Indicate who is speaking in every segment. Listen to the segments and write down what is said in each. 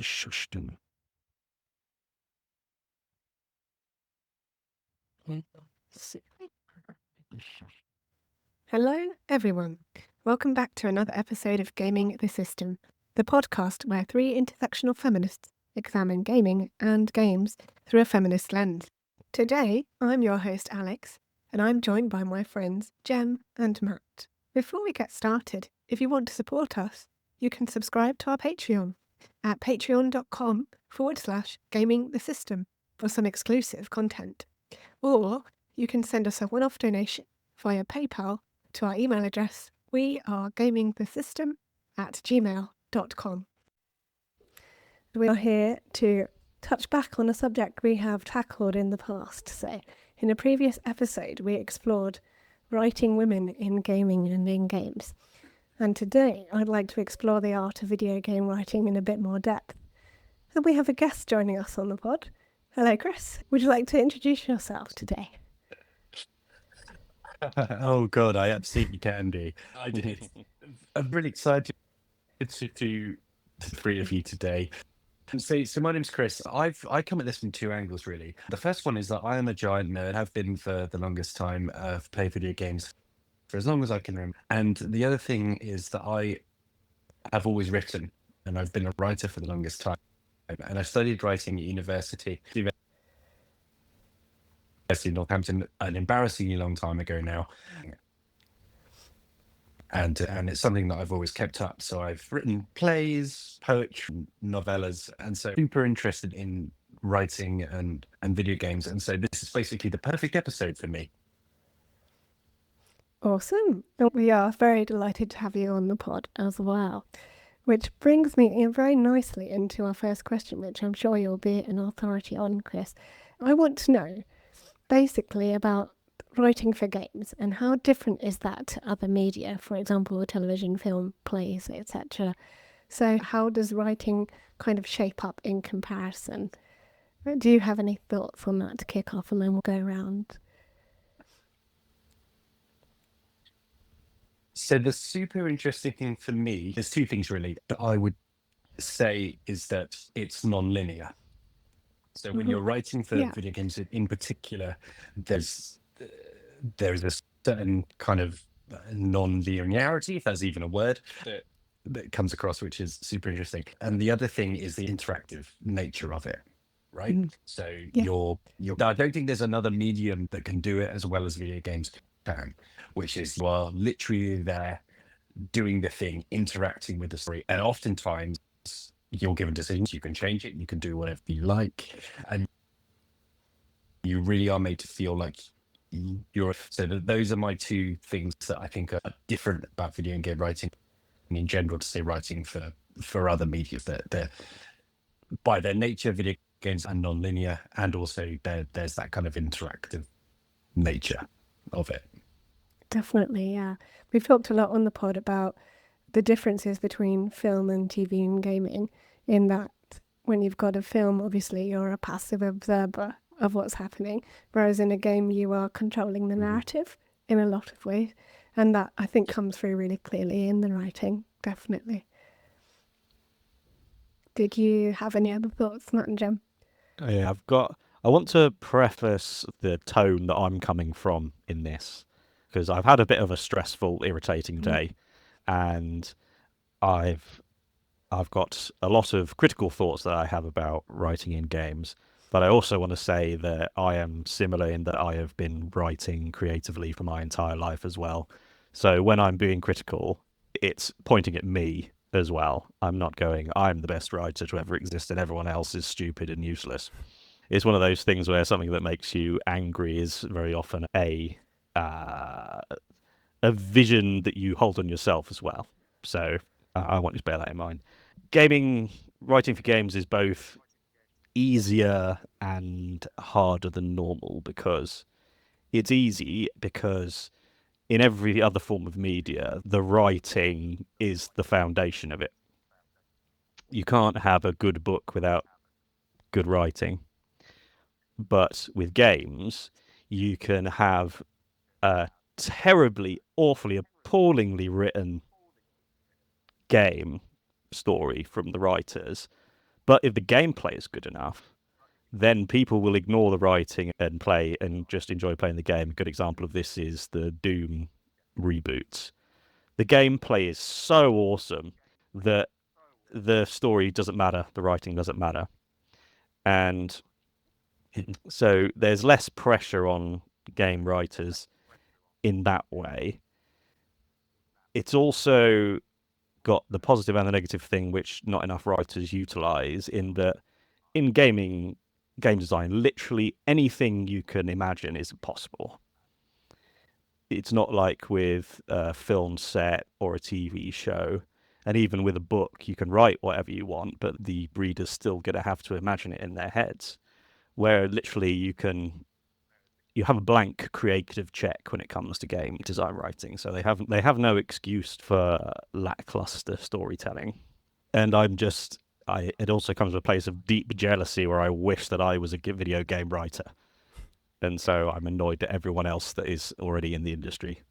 Speaker 1: Exposition.
Speaker 2: Hello, everyone. Welcome back to another episode of Gaming the System, the podcast where three intersectional feminists examine gaming and games through a feminist lens. Today, I'm your host, Alex, and I'm joined by my friends Jem and Matt. Before we get started, if you want to support us, you can subscribe to our Patreon at patreon.com/gaming the system for some exclusive content. Or you can send us a one-off donation via PayPal to our email address, wearegamingthesystem@gmail.com. We are here to touch back on a subject we have tackled in the past. So, in a previous episode, we explored writing women in gaming and in games. And today, I'd like to explore the art of video game writing in a bit more depth. And we have a guest joining us on the pod. Hello, Chris. Would you like to introduce yourself today?
Speaker 1: Oh God, I absolutely can do. I'm really excited to the three of you today. So my name's Chris. I come at this from two angles really. The first one is that I am a giant nerd, have been for the longest time. I've played video games for as long as I can remember. And the other thing is that I have always written, and I've been a writer for the longest time. And I studied writing at University in Northampton an embarrassingly long time ago now. And it's something that I've always kept up. So I've written plays, poetry, novellas, and so super interested in writing and video games. And so this is basically the perfect episode for me.
Speaker 2: Awesome. We are very delighted to have you on the pod as well. Which brings me in very nicely into our first question, which I'm sure you'll be an authority on, Chris. I want to know basically about writing for games and how different is that to other media, for example, television, film, plays, etc. So how does writing kind of shape up in comparison? Do you have any thoughts on that to kick off, and then we'll go around?
Speaker 1: So the super interesting thing for me, there's two things really that I would say is that it's non-linear. So when you're writing for video games in particular, there's a certain kind of non-linearity, if that's even a word, that comes across, which is super interesting. And the other thing is the interactive nature of it, right? So I don't think there's another medium that can do it as well as video games can, which is you are literally there doing the thing, interacting with the story. And oftentimes you're given decisions, you can change it, you can do whatever you like. And you really are made to feel like those are my two things that I think are different about video game writing and in general to say writing for other media, that they're by their nature video games are non-linear, and also there's that kind of interactive nature of it.
Speaker 2: Definitely, yeah. We've talked a lot on the pod about the differences between film and TV and gaming, in that when you've got a film, obviously you're a passive observer of what's happening, whereas in a game you are controlling the narrative in a lot of ways. And that, I think, comes through really clearly in the writing, definitely. Did you have any other thoughts, Matt and Jem?
Speaker 3: Yeah, I want to preface the tone that I'm coming from in this, because I've had a bit of a stressful, irritating day, and I've got a lot of critical thoughts that I have about writing in games. But I also want to say that I am similar in that I have been writing creatively for my entire life as well. So when I'm being critical, it's pointing at me as well. I'm not going, I'm the best writer to ever exist and everyone else is stupid and useless. It's one of those things where something that makes you angry is very often a vision that you hold on yourself as well. So I want you to bear that in mind. Writing for games is both easier and harder than normal, because it's easy because in every other form of media, the writing is the foundation of it. You can't have a good book without good writing. But with games, you can have a terribly, awfully, appallingly written game story from the writers, But if the gameplay is good enough, then people will ignore the writing and play and just enjoy playing the game. A good example of this is the Doom reboot. The gameplay is so awesome that the story doesn't matter, the writing doesn't matter. And so there's less pressure on game writers in that way. It's also got the positive and the negative thing, which not enough writers utilize, in that in game design, literally anything you can imagine is possible. It's not like with a film set or a TV show. And even with a book, you can write whatever you want, but the reader's still going to have to imagine it in their heads. Where literally you have a blank creative check when it comes to game design writing. So they have no excuse for lackluster storytelling. And it also comes from a place of deep jealousy where I wish that I was a video game writer. And so I'm annoyed at everyone else that is already in the industry.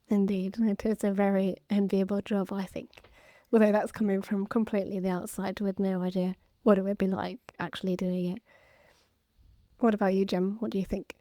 Speaker 2: Indeed, it is a very enviable job, I think. Although that's coming from completely the outside with no idea what it would be like actually doing it. What about you, Jim? What do you think?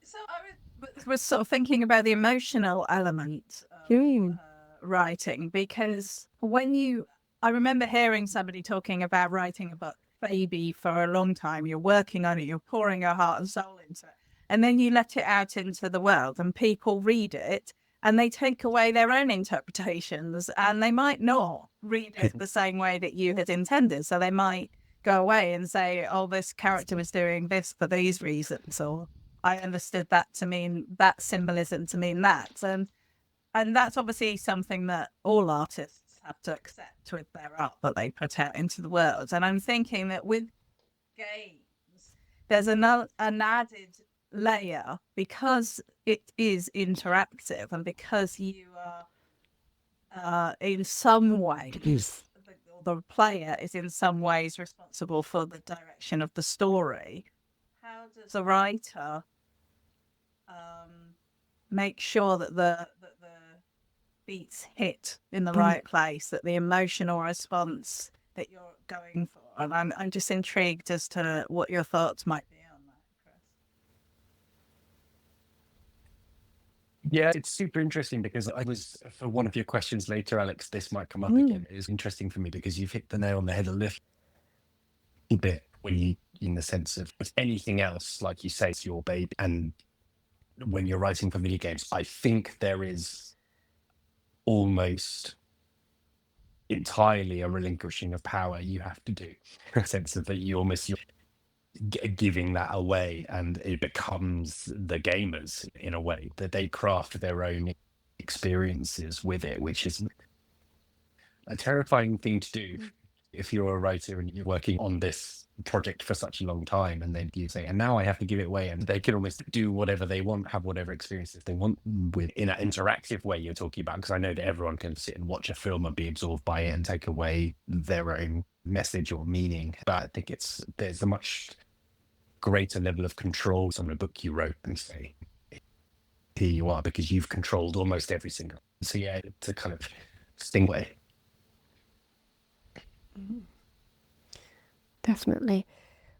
Speaker 4: So I was sort of thinking about the emotional element of writing, because I remember hearing somebody talking about writing a book, baby, for a long time. You're working on it, you're pouring your heart and soul into it. And then you let it out into the world and people read it and they take away their own interpretations, and they might not read it the same way that you had intended. So they might go away and say, oh, this character was doing this for these reasons, or I understood that to mean that symbolism to mean that. And that's obviously something that all artists have to accept with their art that they put out into the world. And I'm thinking that with games, there's an added layer, because it is interactive and because you are in some ways, the player is in some ways responsible for the direction of the story. How does a writer make sure that the beats hit in the right place, that the emotional response that you're going for? And I'm just intrigued as to what your thoughts might be on that, Chris.
Speaker 1: Yeah, it's super interesting because for one of your questions later, Alex, this might come up again. It's interesting for me because you've hit the nail on the head a little bit in the sense of anything else, like you say, it's your baby. And when you're writing for video games, I think there is almost entirely a relinquishing of power you have to do, in a sense of that you're giving that away, and it becomes the gamers in a way that they craft their own experiences with it, which is a terrifying thing to do if you're a writer and you're working on this project for such a long time, and then you say, and now I have to give it away, and they can almost do whatever they want, have whatever experiences they want with, in an interactive way you're talking about, because I know that everyone can sit and watch a film and be absorbed by it and take away their own message or meaning, but I think there's a much greater level of control on a book you wrote and say, here you are, because you've controlled almost every single. So yeah, it's a kind of stingray.
Speaker 2: Definitely.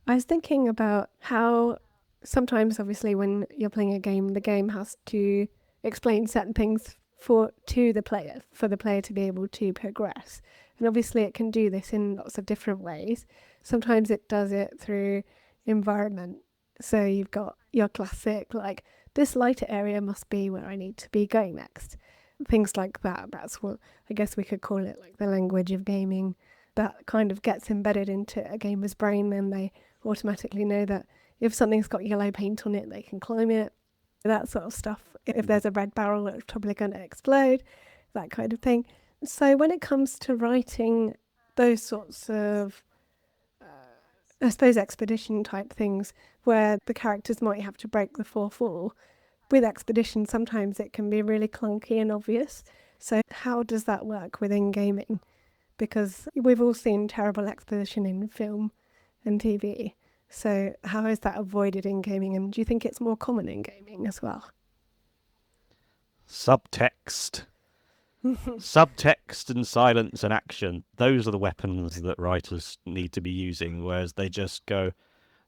Speaker 2: I was thinking about how sometimes, obviously, when you're playing a game, the game has to explain certain things to the player, for the player to be able to progress. And obviously it can do this in lots of different ways. Sometimes it does it through environment. So you've got your classic, like, this lighter area must be where I need to be going next. Things like that. That's what I guess we could call it, like the language of gaming. That kind of gets embedded into a gamer's brain, and they automatically know that if something's got yellow paint on it, they can climb it. That sort of stuff. If there's a red barrel, it's probably going to explode. That kind of thing. So when it comes to writing those sorts of I suppose expedition type things where the characters might have to break the fourth wall. With Expedition, sometimes it can be really clunky and obvious. So how does that work within gaming? Because we've all seen terrible exposition in film and TV. So how is that avoided in gaming? And do you think it's more common in gaming as well?
Speaker 3: Subtext. Subtext and silence and action, those are the weapons that writers need to be using, whereas they just go,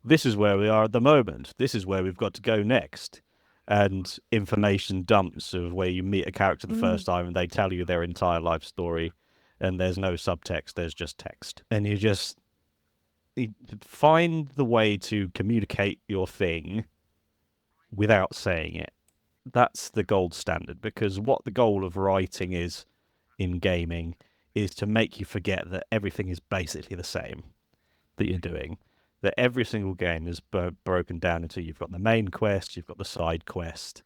Speaker 3: this is where we are at the moment, this is where we've got to go next. And information dumps of where you meet a character the first time and they tell you their entire life story, and there's no subtext, there's just text. And you find the way to communicate your thing without saying it. That's the gold standard, because what the goal of writing is in gaming is to make you forget that everything is basically the same that you're doing. That every single game is broken down into, you've got the main quest, you've got the side quest,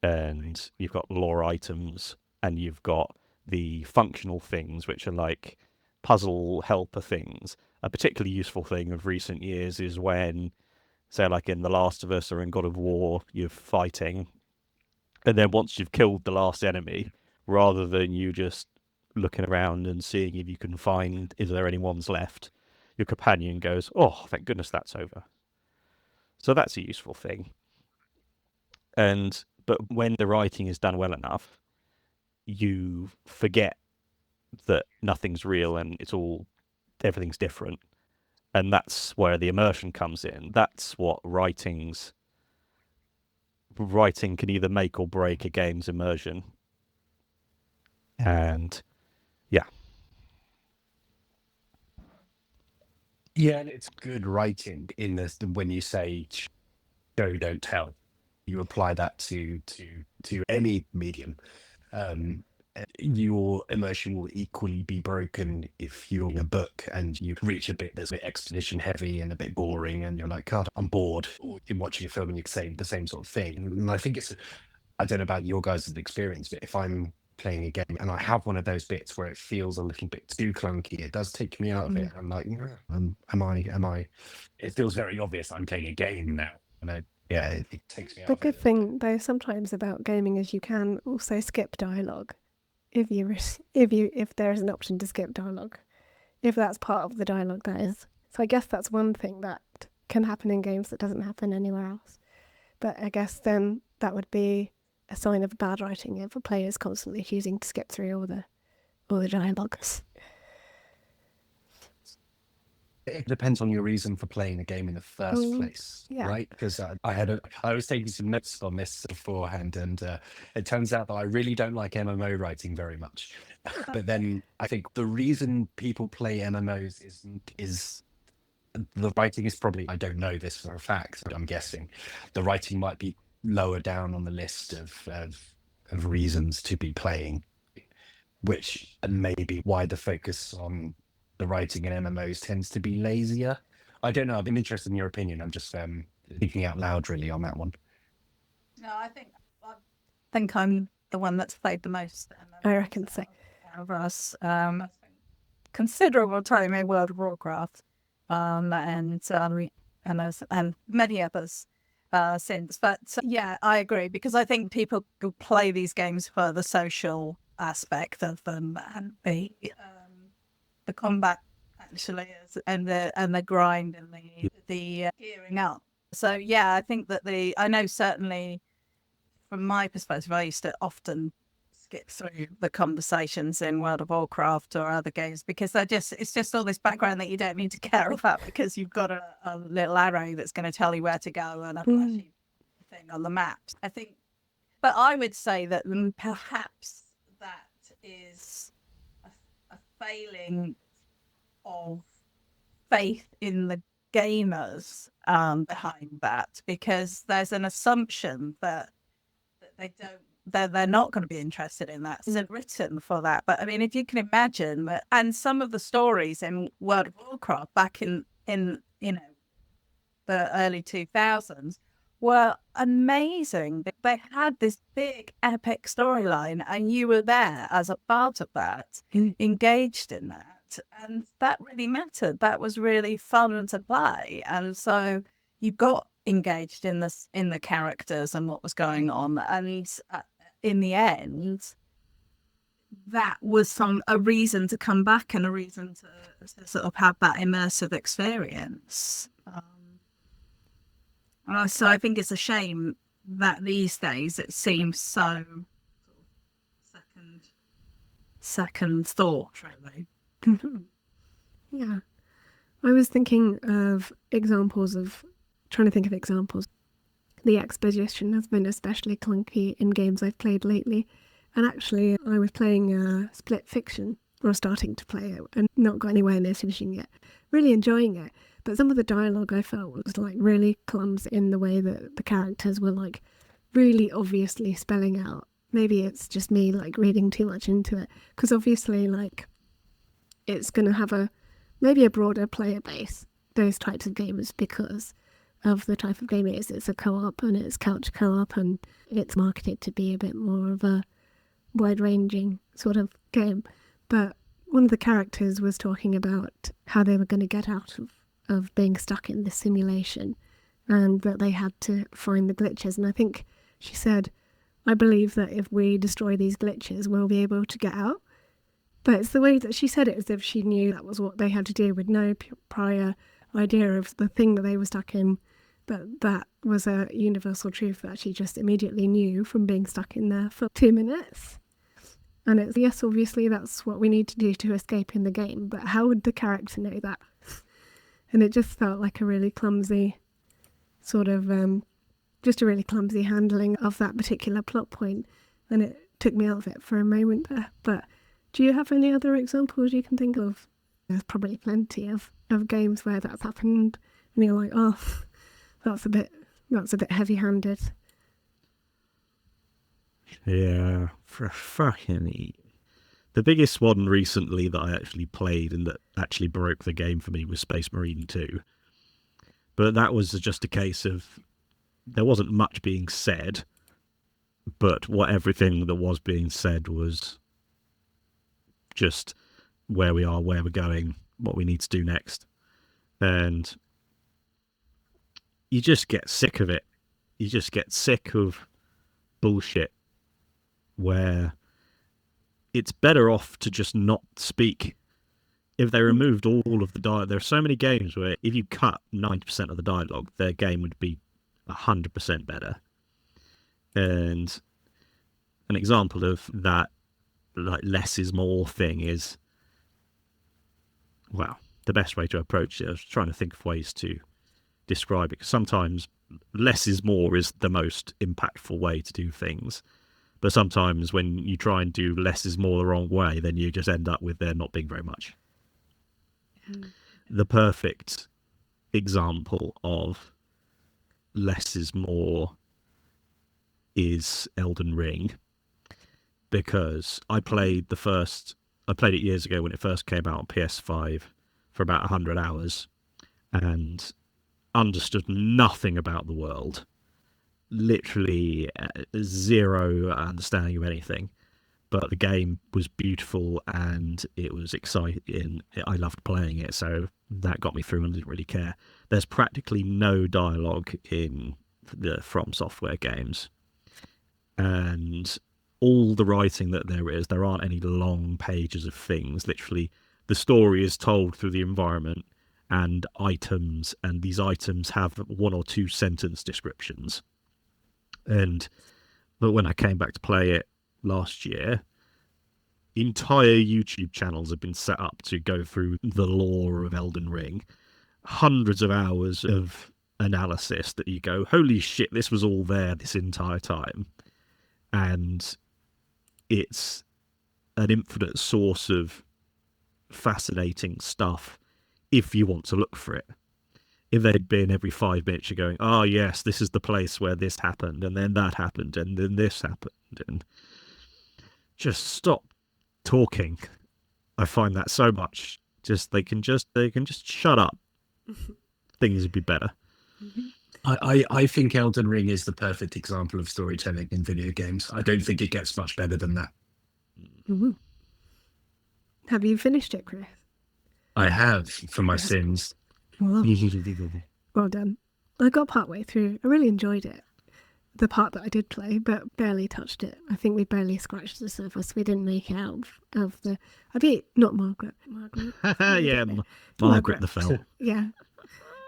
Speaker 3: and you've got lore items, and you've got the functional things, which are like puzzle helper things. A particularly useful thing of recent years is when, say, like in The Last of Us or in God of War, you're fighting, and then once you've killed the last enemy, rather than you just looking around and seeing if you can find, is there any ones left, your companion goes, oh, thank goodness that's over. So that's a useful thing. But when the writing is done well enough, you forget that nothing's real and everything's different. And that's where the immersion comes in. That's what writing can either make or break a game's immersion. And yeah.
Speaker 1: Yeah, and it's good writing in this when you say show, don't tell. You apply that to any medium. Your immersion will equally be broken if you're in a book and you reach a bit that's a bit exposition heavy and a bit boring, and you're like, God, I'm bored. Or you're watching a film and you say the same sort of thing. And I think I don't know about your guys' experience, but if I'm playing a game and I have one of those bits where it feels a little bit too clunky, it does take me out of it. I'm like, am I? It feels very obvious I'm playing a game now, and it takes me out.
Speaker 2: The good thing, though, sometimes about gaming is you can also skip dialogue, if there is an option to skip dialogue, if that's part of the dialogue, that is. So I guess that's one thing that can happen in games that doesn't happen anywhere else. But I guess then that would be a sign of bad writing if a player is constantly choosing to skip through all the dialogues.
Speaker 1: It depends on your reason for playing a game in the first place, right? Because I was taking some notes on this beforehand, and it turns out that I really don't like MMO writing very much. But then I think the reason people play MMOs is the writing is probably, I don't know this for a fact, but I'm guessing the writing might be lower down on the list of reasons to be playing, which and maybe why the focus on the writing in MMOs tends to be lazier. I don't know. I'm interested in your opinion. I'm just thinking out loud really on that one.
Speaker 4: No, I think I'm the one that's played the most.
Speaker 2: I reckon so.
Speaker 4: Of us, considerable time in World of Warcraft, and many others since. But yeah, I agree, because I think people play these games for the social aspect of them, and the combat actually is, and the grind and the gearing up. So yeah, I think that I know certainly from my perspective, I used to often skip through the conversations in World of Warcraft or other games, because it's just all this background that you don't need to care about, because you've got a little arrow that's going to tell you where to go and a flashy thing on the map. I think, but I would say that perhaps that is a failing of faith in the gamers behind that, because there's an assumption that they're not going to be interested in that. It isn't written for that. But I mean, if you can imagine that, and some of the stories in World of Warcraft back in the early 2000s were amazing. They had this big epic storyline, and you were there as a part of that, engaged in that, and that really mattered. That was really fun to play, and so you got engaged in the characters and what was going on, and in the end, that was a reason to come back and a reason to sort of have that immersive experience. So I think it's a shame that these days it seems so second second thought, really.
Speaker 2: Yeah. I was thinking of examples trying to think of examples. The Exposition has been especially clunky in games I've played lately. And actually, I was playing Split Fiction, or starting to play it, and not got anywhere near finishing it. Really enjoying it. But some of the dialogue I felt was like really clumsy in the way that the characters were like really obviously spelling out. Maybe it's just me like reading too much into it. Because obviously like it's going to have maybe a broader player base, those types of games, because of the type of game it is. It's a co-op and it's couch co-op and it's marketed to be a bit more of a wide-ranging sort of game. But one of the characters was talking about how they were going to get out of being stuck in this simulation and that they had to find the glitches. And I think she said, I believe that if we destroy these glitches, we'll be able to get out. But it's the way that she said it as if she knew that was what they had to do with no prior idea of the thing that they were stuck in. But that was a universal truth that she just immediately knew from being stuck in there for 2 minutes. And it's, yes, obviously that's what we need to do to escape in the game, but how would the character know that? And it just felt like a really clumsy sort of, just a really clumsy handling of that particular plot point. And it took me out of it for a moment there. But do you have any other examples you can think of? There's probably plenty of games where that's happened and you're like, oh, that's a bit heavy-handed.
Speaker 3: Yeah, fucking. The biggest one recently that I actually played and that actually broke the game for me was Space Marine 2. But that was just a case of there wasn't much being said, but everything that was being said was just where we are, where we're going, what we need to do next. And you just get sick of it. You just get sick of bullshit where it's better off to just not speak. If they removed all of the dialogue, there are so many games where if you cut 90% of the dialogue, their game would be 100% better. And an example of that, like, less is more thing is, well, the best way to approach it, I was trying to think of ways to describe it, because sometimes less is more is the most impactful way to do things. But sometimes when you try and do less is more the wrong way, then you just end up with there not being very much. The perfect example of less is more is Elden Ring, because I played it years ago when it first came out on PS5 for about 100 hours and understood nothing about the world. Literally zero understanding of anything. But the game was beautiful and it was exciting. I loved playing it, so that got me through and didn't really care. There's practically no dialogue in the From Software games. And all the writing that there aren't any long pages of things. Literally, the story is told through the environment and items, and these items have 1 or 2 sentence descriptions. But when I came back to play it last year, entire YouTube channels have been set up to go through the lore of Elden Ring. Hundreds of hours of analysis that you go, holy shit, this was all there this entire time. And it's an infinite source of fascinating stuff if you want to look for it. If they'd been every 5 minutes you're going, oh yes, this is the place where this happened, and then that happened, and then this happened, and just stop talking. I find that so much. They can just shut up. Things would be better.
Speaker 1: I think Elden Ring is the perfect example of storytelling in video games. I don't think it gets much better than that.
Speaker 2: Mm-hmm. Have you finished it, Chris?
Speaker 1: I have, for my sins.
Speaker 2: Well done. I got partway through. I really enjoyed it. The part that I did play, but barely touched it. I think we barely scratched the surface. We didn't make it out of the... I beat... Not Margaret.
Speaker 3: Yeah, Margaret the Fell.
Speaker 2: Yeah.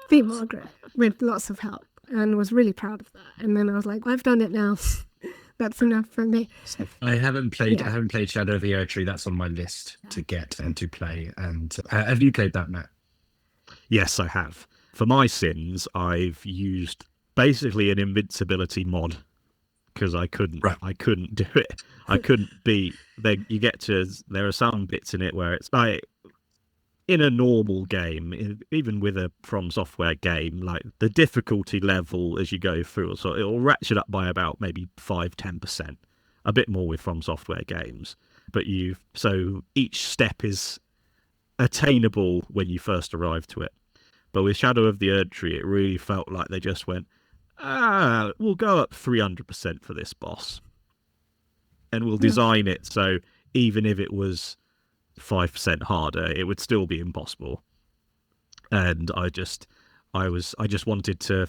Speaker 2: Beat Margaret with lots of help and was really proud of that. And then I was like, I've done it now. That's enough for me.
Speaker 1: I haven't played Shadow of the Erdtree. That's on my list to get and to play. And have you played that, Matt?
Speaker 3: Yes, I have. For my sins, I've used basically an invincibility mod because I couldn't do it. I couldn't beat. There are some bits in it where it's like, in a normal game, even with a From Software game, like the difficulty level as you go through, so it'll ratchet up by about maybe 5-10%, a bit more with From Software games. But so each step is attainable when you first arrive to it. But with Shadow of the Erdtree, it really felt like they just went, we'll go up 300% for this boss, and we'll design it so even if it was 5% harder, it would still be impossible. And I just wanted to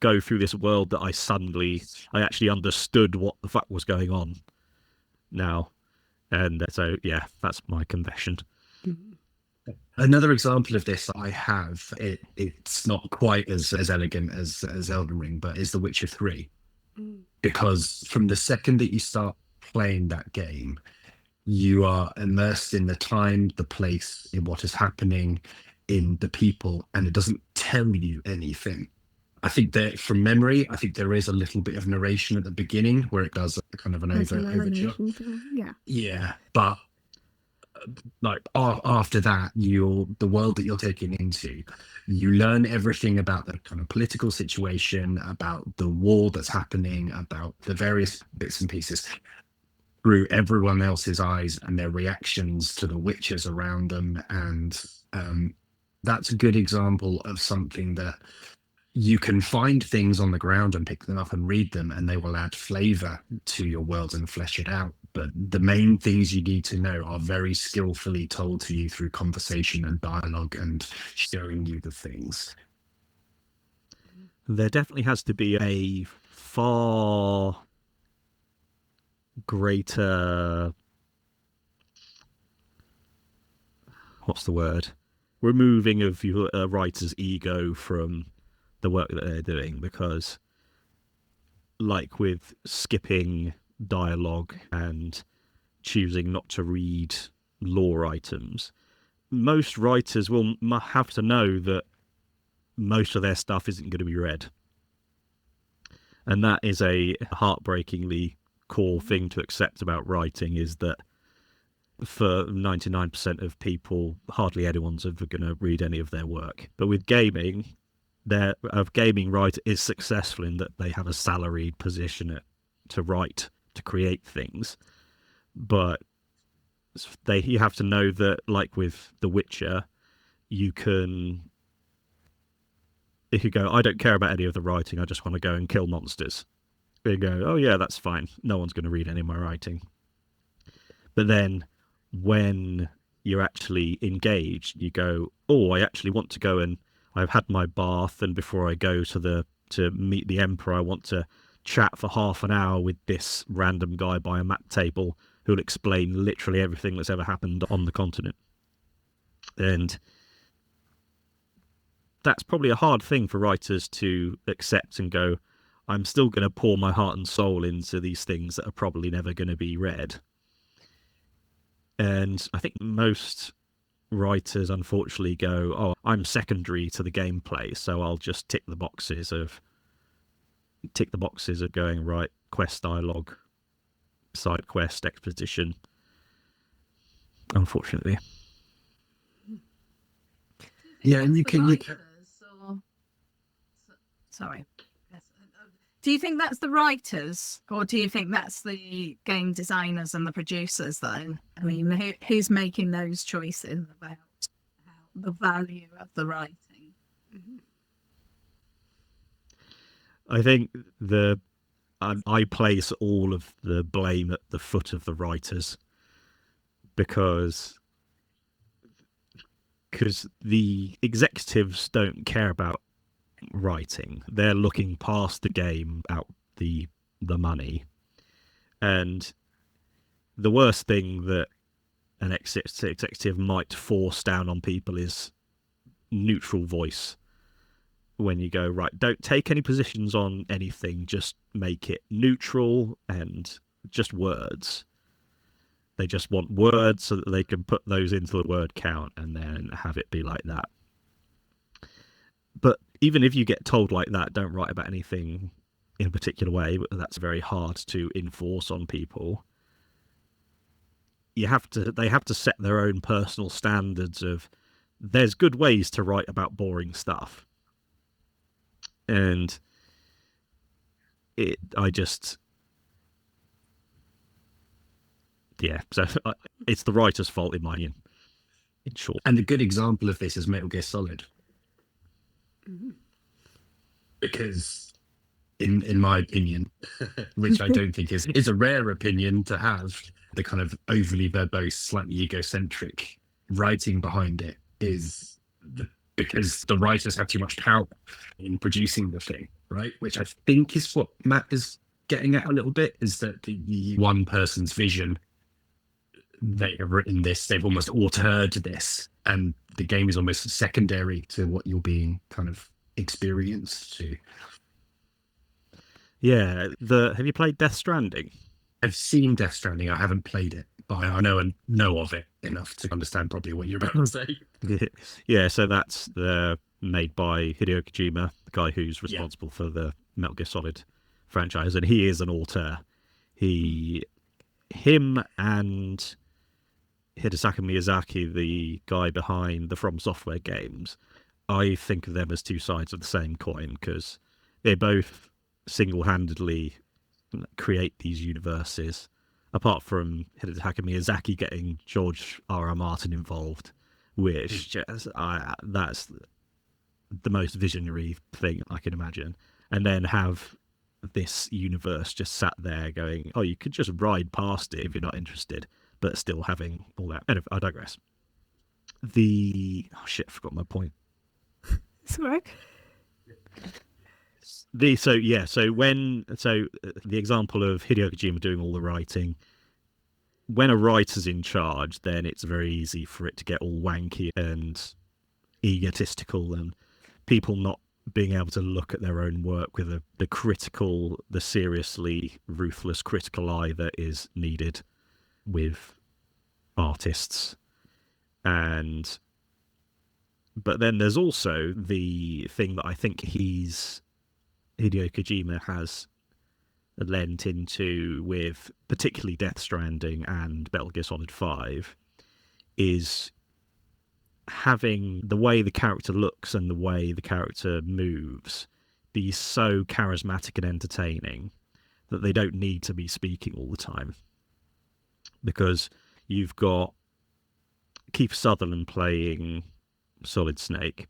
Speaker 3: go through this world that I actually understood what the fuck was going on now. And so that's my confession.
Speaker 1: Another example of this I have, it's not quite as elegant as Elden Ring, but is The Witcher 3. Because from the second that you start playing that game, you are immersed in the time, the place, in what is happening, in the people, and it doesn't tell you anything. I think that from memory, I think there is a little bit of narration at the beginning where it does kind of an overture. Yeah, but like after that, the world that you're taken into, you learn everything about the kind of political situation, about the war that's happening, about the various bits and pieces through everyone else's eyes and their reactions to the witches around them. And that's a good example of something that you can find things on the ground and pick them up and read them, and they will add flavor to your world and flesh it out. But the main things you need to know are very skillfully told to you through conversation and dialogue and showing you the things.
Speaker 3: There definitely has to be a far greater, what's the word, removing of your writer's ego from the work that they're doing, because like with skipping dialogue and choosing not to read lore items, most writers will have to know that most of their stuff isn't going to be read, and that is a heartbreakingly core thing to accept about writing, is that for 99% of people, hardly anyone's ever going to read any of their work. But with gaming, a gaming writer is successful in that they have a salaried position to write, to create things. But you have to know that, like with The Witcher, if you go, I don't care about any of the writing, I just want to go and kill monsters. You go, oh yeah, that's fine. No one's going to read any of my writing. But then when you're actually engaged, you go, oh, I actually want to go, and I've had my bath, and before I go to meet the Emperor, I want to chat for half an hour with this random guy by a map table who'll explain literally everything that's ever happened on the continent. And that's probably a hard thing for writers to accept and go, I'm still going to pour my heart and soul into these things that are probably never going to be read. And I think most writers unfortunately go, oh, I'm secondary to the gameplay, so I'll just tick the boxes of going, right, quest dialogue, side quest, exposition. Unfortunately.
Speaker 1: Yeah, and you can.
Speaker 4: Sorry. Do you think that's the writers, or do you think that's the game designers and the producers then? I mean, who's making those choices about the value of the writing?
Speaker 3: I think I place all of the blame at the foot of the writers, because the executives don't care about writing. They're looking past the game, out the money. And the worst thing that an executive might force down on people is neutral voice. when you go, right, don't take any positions on anything, just make it neutral and just words. They just want words so that they can put those into the word count and then have it be like that. But even if you get told like that, don't write about anything in a particular way, but that's very hard to enforce on people. They have to set their own personal standards of, there's good ways to write about boring stuff. And so it's the writer's fault in my opinion, in short.
Speaker 1: And a good example of this is Metal Gear Solid. Because in my opinion, which I don't think is a rare opinion to have, the kind of overly verbose, slightly egocentric writing behind it is because the writers have too much power in producing the thing, right? Which I think is what Matt is getting at a little bit, is that the one person's vision, they have written this, they've almost auteured this, and the game is almost secondary to what you're being kind of experienced to.
Speaker 3: Yeah, have you played Death Stranding?
Speaker 1: I've seen Death Stranding, I haven't played it, but I know of it enough to understand probably what you're about to say.
Speaker 3: Yeah, so that's made by Hideo Kojima, the guy who's responsible for the Metal Gear Solid franchise, and he is an auteur. Him and Hidetaka Miyazaki, the guy behind the From Software games, I think of them as two sides of the same coin, because they both single-handedly create these universes, apart from Hidetaka Miyazaki getting George R.R. Martin involved, which that's the most visionary thing I can imagine. And then have this universe just sat there going, oh, you could just ride past it if you're not interested, but still having all that. Anyway, I digress. I forgot my point.
Speaker 2: Sorry.
Speaker 3: The example of Hideo Kojima doing all the writing, when a writer's in charge, then it's very easy for it to get all wanky and egotistical, and people not being able to look at their own work with the seriously ruthless critical eye that is needed with artists. But then there's also the thing that I think Hideo Kojima has lent into with particularly Death Stranding and Metal Gear Solid 5, is having the way the character looks and the way the character moves be so charismatic and entertaining that they don't need to be speaking all the time. Because you've got Keith Sutherland playing Solid Snake,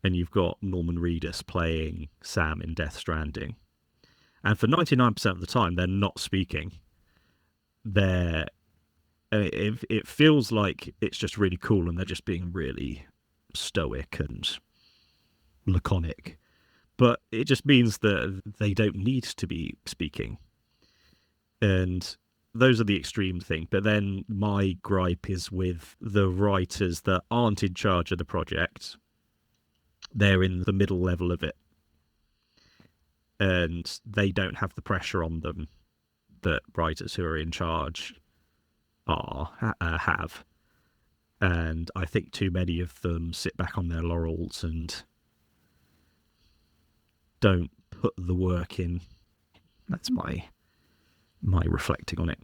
Speaker 3: and you've got Norman Reedus playing Sam in Death Stranding. And for 99% of the time, they're not speaking. It feels like it's just really cool and they're just being really stoic and laconic. But it just means that they don't need to be speaking. And those are the extreme thing. But then my gripe is with the writers that aren't in charge of the project. They're in the middle level of it. And they don't have the pressure on them that writers who are in charge have. And I think too many of them sit back on their laurels and don't put the work in. That's my reflecting on it.